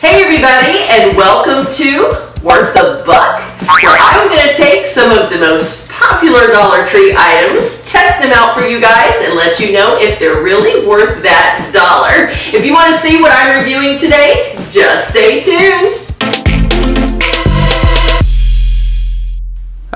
Hey everybody, and welcome to Worth a Buck, where I'm going to take some of the most popular Dollar Tree items, test them out for you guys, and let you know if they're really worth that dollar. If you want to see what I'm reviewing today, just stay tuned.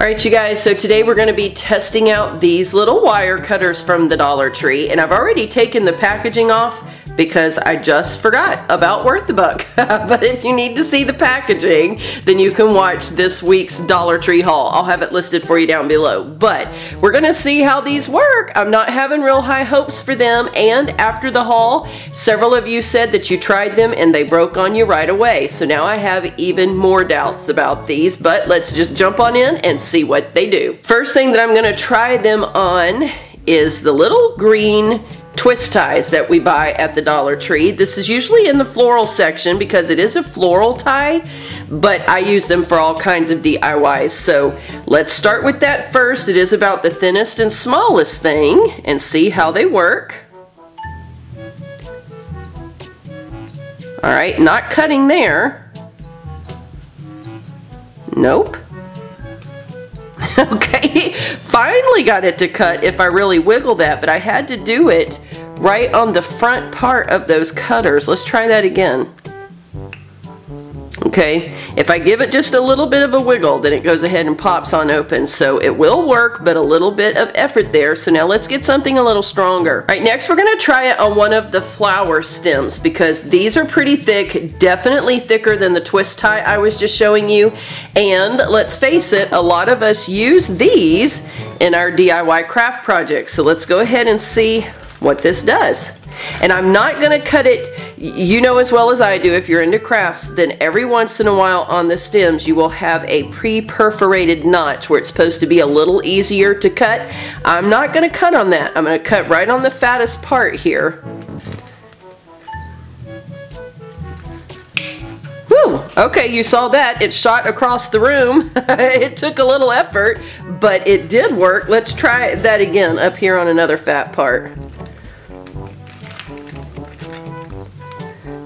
Alright you guys, so today we're going to be testing out these little wire cutters from the Dollar Tree, and I've already taken the packaging off because I just forgot about Worth a Buck. But if you need to see the packaging, then you can watch this week's Dollar Tree haul. I'll have it listed for you down below. But we're gonna see how these work. I'm not having real high hopes for them, and after the haul, several of you said that you tried them and they broke on you right away. So now I have even more doubts about these, but let's just jump on in and see what they do. First thing that I'm gonna try them on is the little green twist ties that we buy at the Dollar Tree. This is usually in the floral section because it is a floral tie, but I use them for all kinds of DIYs. So let's start with that first. It is about the thinnest and smallest thing, and see how they work. Alright, not cutting there. Nope. Okay, finally got it to cut if I really wiggle that, but I had to do it right on the front part of those cutters. Let's try that again. Okay, if I give it just a little bit of a wiggle, then it goes ahead and pops on open. So it will work, but a little bit of effort there. So now let's get something a little stronger. All right, next we're gonna try it on one of the flower stems because these are pretty thick, definitely thicker than the twist tie I was just showing you. And let's face it, a lot of us use these in our DIY craft projects. So let's go ahead and see what this does. And I'm not going to cut it, you know as well as I do, if you're into crafts, then every once in a while on the stems you will have a pre-perforated notch where it's supposed to be a little easier to cut. I'm not going to cut on that. I'm going to cut right on the fattest part here. Whew, okay, you saw that. It shot across the room. It took a little effort, but it did work. Let's try that again up here on another fat part.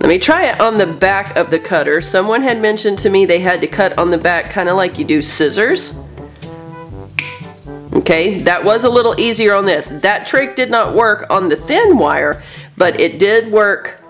Let me try it on the back of the cutter. Someone had mentioned to me they had to cut on the back kind of like you do scissors. Okay, that was a little easier on this. That trick did not work on the thin wire, but it did work.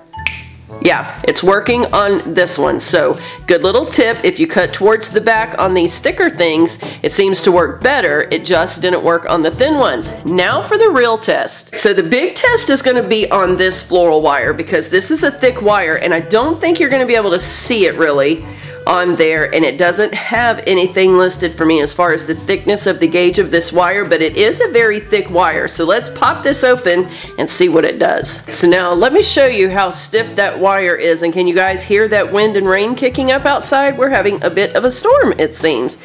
Yeah, it's working on this one. So good little tip, if you cut towards the back on these thicker things, it seems to work better. It just didn't work on the thin ones. Now for the real test. So the big test is going to be on this floral wire because this is a thick wire and I don't think you're going to be able to see it really on there, and it doesn't have anything listed for me as far as the thickness of the gauge of this wire, but it is a very thick wire. So let's pop this open and see what it does. So now let me show you how stiff that wire is, and can you guys hear that wind and rain kicking up outside? We're having a bit of a storm, it seems.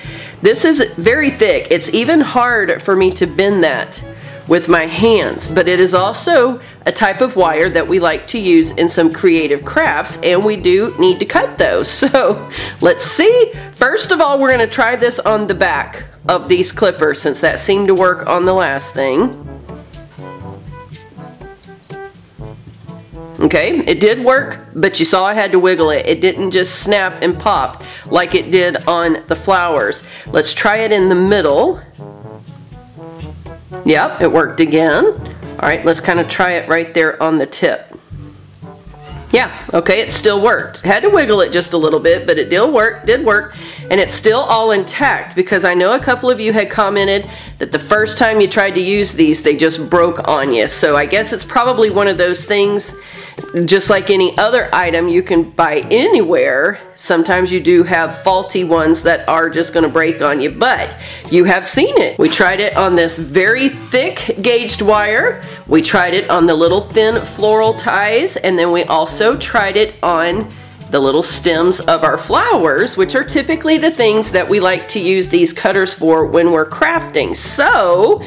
This is very thick. It's even hard for me to bend that with my hands, but it is also a type of wire that we like to use in some creative crafts, and we do need to cut those. So let's see. First of all, we're going to try this on the back of these clippers since that seemed to work on the last thing. Okay, it did work, but you saw I had to wiggle it. It didn't just snap and pop like it did on the flowers. Let's try it in the middle. Yep, it worked again. Alright, let's kind of try it right there on the tip. Yeah, okay, it still worked. Had to wiggle it just a little bit, but it did work, and it's still all intact because I know a couple of you had commented that the first time you tried to use these, they just broke on you. So I guess it's probably one of those things, just like any other item you can buy anywhere, sometimes you do have faulty ones that are just going to break on you, but you have seen it. We tried it on this very thick gauged wire, we tried it on the little thin floral ties, and then we also tried it on the little stems of our flowers, which are typically the things that we like to use these cutters for when we're crafting. So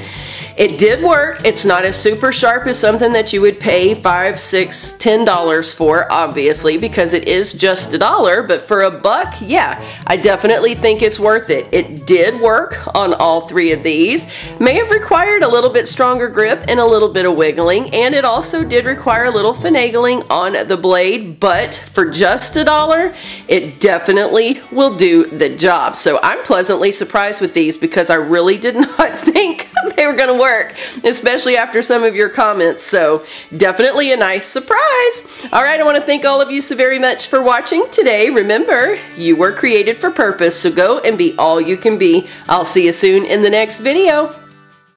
It did work. It's not as super sharp as something that you would pay $5, $6, $10 for, obviously, because it is just $1, but for $1, yeah, I definitely think it's worth it. It did work on all 3 of these. May have required a little bit stronger grip and a little bit of wiggling, and it also did require a little finagling on the blade, but for just $1, it definitely will do the job. So I'm pleasantly surprised with these because I really did not think they were going to work, especially after some of your comments. So definitely a nice surprise. All right, I want to thank all of you so very much for watching today. Remember, you were created for purpose, so go and be all you can be. I'll see you soon in the next video.